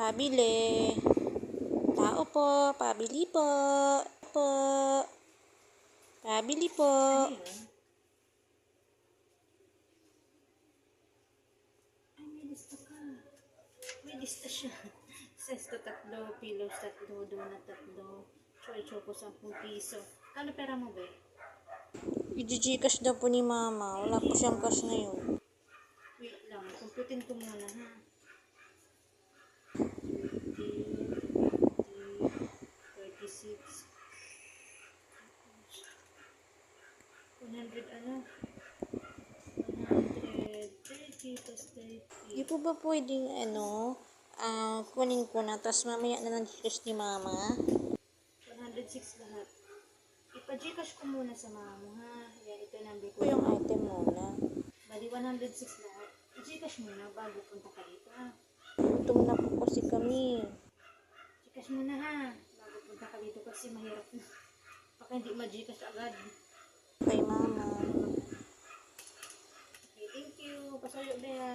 Pabili. Tao po, pabili po. Po. Pabili po. Ay, may lista ka. May lista siya. Sesto 3, pillows 3, donut 3, choco 10 piso. Kano pera mo ba? I-Gcash daw po ni mama. Wala po siyang cash ngayon. Wait lang, kumputin ko muna ha. 36, 100 ano? 130 plus 30. Di po ba pwedeng kunin ko na, tapos mamaya na ng Gcash ni mama? 106 lahat. Ipa-Gcash ko muna sa mama mo ha. Yan, ito yung number ko. Po yung item muna. Bali, 106 lahat. I-Gcash muna bago punta ka dito ha. Gutom na po kasi kami. Gcash muna ha. Bago punta ka dito kasi mahirap na. Baka hindi ma-Gcash agad. Kay mama. Okay, thank you. Pasayo ba ya?